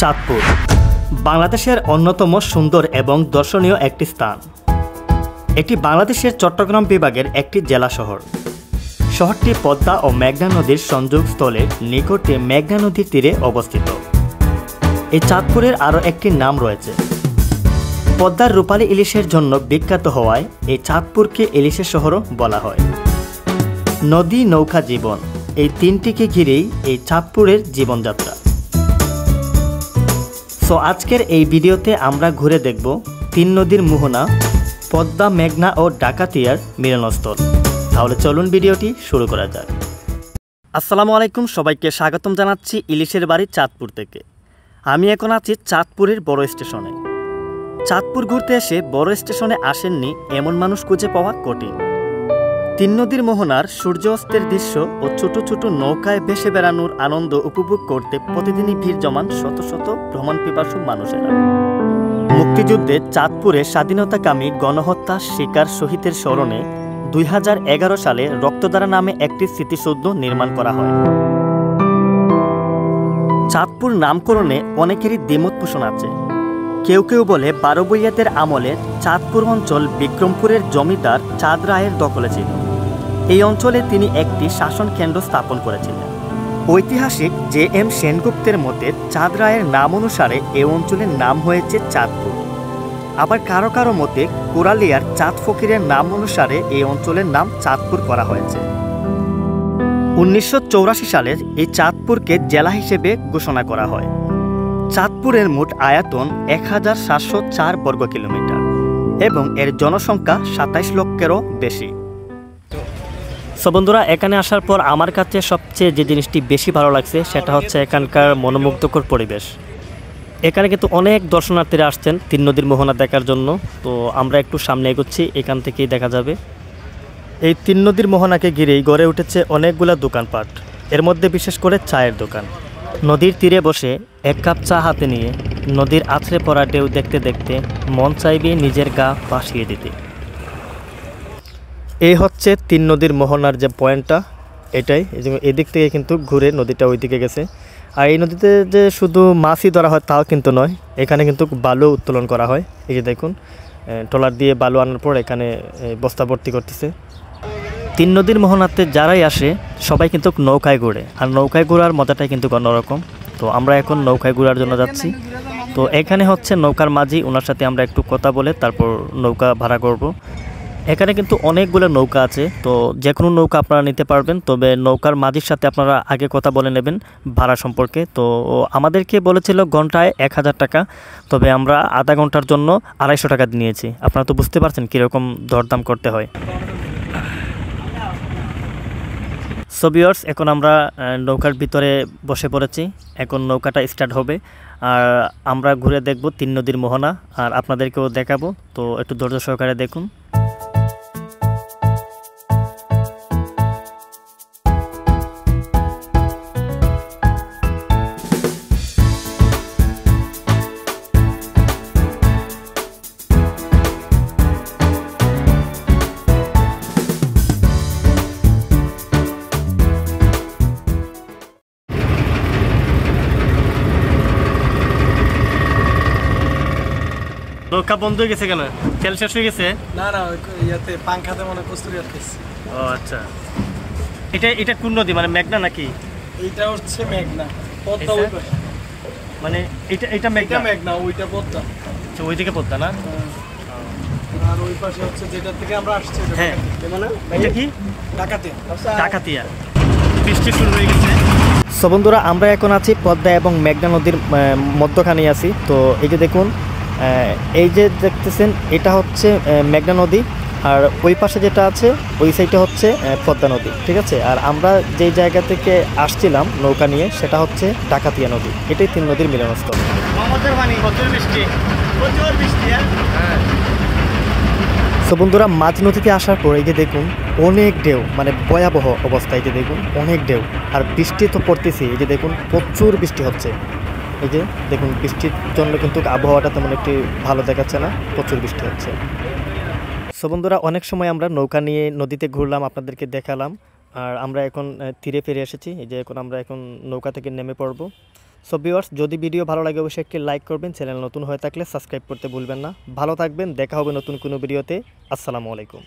চাঁদপুর বাংলাদেশের অন্যতম সুন্দর এবং দর্শনীয় একটি স্থান। এটি বাংলাদেশের চট্টগ্রাম বিভাগের একটি জেলা শহর। শহরটি পদ্মা ও মেঘনা নদীর সংযোগস্থলের নিকটে মেঘনা নদীর তীরে অবস্থিত। এই চাঁদপুরের আরও একটি নাম রয়েছে। পদ্মার রূপালী ইলিশের জন্য বিখ্যাত হওয়ায় এই চাঁদপুরকে ইলিশের শহরও বলা হয়। নদী, নৌকা, জীবন, এই তিনটিকে ঘিরেই এই চাঁদপুরের জীবনযাত্রা। সো আজকের এই ভিডিওতে আমরা ঘুরে দেখব তিন নদীর মোহনা, পদ্মা, মেঘনা ও ডাকাতিয়ার মিলনস্থল। তাহলে চলুন ভিডিওটি শুরু করা যাক। আসসালামু আলাইকুম, সবাইকে স্বাগতম জানাচ্ছি ইলিশের বাড়ি চাঁদপুর থেকে। আমি এখন আছি চাঁদপুরের বড় স্টেশনে। চাঁদপুর ঘুরতে এসে বড় স্টেশনে আসেননি এমন মানুষ খুঁজে পাওয়া কঠিন। তিন নদীর মোহনার সূর্যাস্তের দৃশ্য ও ছোট ছোট নৌকায় ভেসে বেড়ানোর আনন্দ উপভোগ করতে প্রতিদিনই ভিড় জমান শত শত ভ্রমণ পিপাসু মানুষেরা। মুক্তিযুদ্ধে চাঁদপুরে স্বাধীনতাকামী গণহত্যা শিকার শহীদের স্মরণে 2011 সালে রক্তধারা নামে একটি স্মৃতিসৌধ নির্মাণ করা হয়। চাঁদপুর নামকরণে অনেকেরই দ্বিমত পোষণ আছে। কেউ কেউ বলে 12 ভূঁইয়াদের আমলে চাঁদপুর অঞ্চল বিক্রমপুরের জমিদার চাঁদ রায়ের দখলে ছিল। এই অঞ্চলে তিনি একটি শাসন কেন্দ্র স্থাপন করেছিলেন। ঐতিহাসিক JM সেনগুপ্তের মতে চাঁদ রায়ের নাম অনুসারে এই অঞ্চলের নাম হয়েছে চাঁদপুর। আবার কারো কারো মতে কোরালিয়ার চাঁদ ফকিরের নাম অনুসারে এই অঞ্চলের নাম চাঁদপুর করা হয়েছে। 1984 সালের এই চাঁদপুরকে জেলা হিসেবে ঘোষণা করা হয়। চাঁদপুরের মোট আয়তন 1704 বর্গ কিলোমিটার এবং এর জনসংখ্যা 27 লক্ষেরও বেশি। সো বন্ধুরা, এখানে আসার পর আমার কাছে সবচেয়ে যে জিনিসটি বেশি ভালো লাগছে সেটা হচ্ছে এখানকার মনোমুগ্ধকর পরিবেশ। এখানে কিন্তু অনেক দর্শনার্থীরা আসছেন তিন নদীর মোহনা দেখার জন্য। তো আমরা একটু সামনে এগোচ্ছি, এখান থেকেই দেখা যাবে। এই তিন নদীর মোহনাকে ঘিরেই গড়ে উঠেছে অনেকগুলো দোকানপাট, এর মধ্যে বিশেষ করে চায়ের দোকান। নদীর তীরে বসে এক কাপ চা হাতে নিয়ে নদীর আছড়ে পড়া ঢেউ দেখতে দেখতে মন চাইবে নিজের গা ভাসিয়ে দিতে। এই হচ্ছে তিন নদীর মোহনার যে পয়েন্টটা, এটাই। এদিক থেকে কিন্তু ঘুরে নদীটা ওইদিকে গেছে। আর এই নদীতে যে শুধু মাছই ধরা হয় তাও কিন্তু নয়, এখানে কিন্তু বালু উত্তোলন করা হয়। এই যে দেখুন, ট্রলার দিয়ে বালু আনার পর এখানে বস্তা ভর্তি করতেছে। তিন নদীর মোহনাতে যারাই আসে সবাই কিন্তু নৌকায় ঘোরে, আর নৌকায় ঘোরার মজাটাই কিন্তু অন্যরকম। তো আমরা এখন নৌকায় ঘোরার জন্য যাচ্ছি। তো এখানে হচ্ছে নৌকার মাঝি, ওনার সাথে আমরা একটু কথা বলে তারপর নৌকা ভাড়া করব। এখানে কিন্তু অনেকগুলো নৌকা আছে, তো যে কোনো নৌকা আপনারা নিতে পারবেন। তবে নৌকার মাঝির সাথে আপনারা আগে কথা বলে নেবেন ভাড়া সম্পর্কে। তো আমাদেরকে বলেছিল ঘন্টায় 1000 টাকা, তবে আমরা আধা ঘন্টার জন্য 250 টাকা নিয়েছি। আপনারা তো বুঝতে পারছেন কীরকম দরদাম করতে হয়। সো ভিউয়ার্স, এখন আমরা নৌকার ভিতরে বসে পড়েছি। এখন নৌকাটা স্টার্ট হবে আর আমরা ঘুরে দেখব তিন নদীর মোহনা, আর আপনাদেরকেও দেখাবো। তো একটু ধৈর্য সহকারে দেখুন। নৌকা বন্ধ হয়ে গেছে কেন? তেল শেষ হয়ে গেছে? না না, ইয়াতে পাংখাতে মনে কস্তুরি আটকেছে। ও আচ্ছা, এটা কোন নদী, মানে মেঘনা নাকি? এইটা হচ্ছে মেঘনা, পদ্মা ওই পাশে। মানে এটা মেঘনা, ওইটা পদ্মা। আচ্ছা, ওইদিকে পদ্মা না? আর ওই পাশে হচ্ছে যেটা থেকে আমরা আসছি। হ্যাঁ, মানে এটা কি? ডাকাতিয়া। বৃষ্টি শুরু হয়ে গেছে। সো বন্ধুরা, আমরা এখন আছি পদ্মা এবং মেঘনা নদীর মধ্যখানে আছি। তো এই যে দেখুন, এই যে দেখতেছেন এটা হচ্ছে মেঘনা নদী, আর ওই পাশে যেটা আছে ওই সাইডটা হচ্ছে পদ্মা নদী, ঠিক আছে। আর আমরা যেই জায়গা থেকে আসছিলাম নৌকা নিয়ে সেটা হচ্ছে ডাকাতিয়া নদী। এটাই তিন নদীর মিলনস্থল। সো বন্ধুরা, মাঝ নদীতে আসার পর এই যে দেখুন অনেক ঢেউ, মানে ভয়াবহ অবস্থা। এই যে দেখুন অনেক ঢেউ, আর বৃষ্টি তো পড়তেছে। এই যে দেখুন প্রচুর বৃষ্টি হচ্ছে। এই যে দেখুন বৃষ্টির জন্য কিন্তু আবহাওয়াটা তেমন একটি ভালো দেখাচ্ছে না, প্রচুর বৃষ্টি হচ্ছে। সো বন্ধুরা, অনেক সময় আমরা নৌকা নিয়ে নদীতে ঘুরলাম, আপনাদেরকে দেখালাম। আর আমরা এখন তীরে ফিরে এসেছি। এই যে এখন আমরা নৌকা থেকে নেমে পড়ব। সো ভিউয়ার্স, যদি ভিডিও ভালো লাগে অবশ্যই একটি লাইক করবেন, চ্যানেল নতুন হয়ে থাকলে সাবস্ক্রাইব করতে ভুলবেন না। ভালো থাকবেন, দেখা হবে নতুন কোনো ভিডিওতে। আসসালামু আলাইকুম।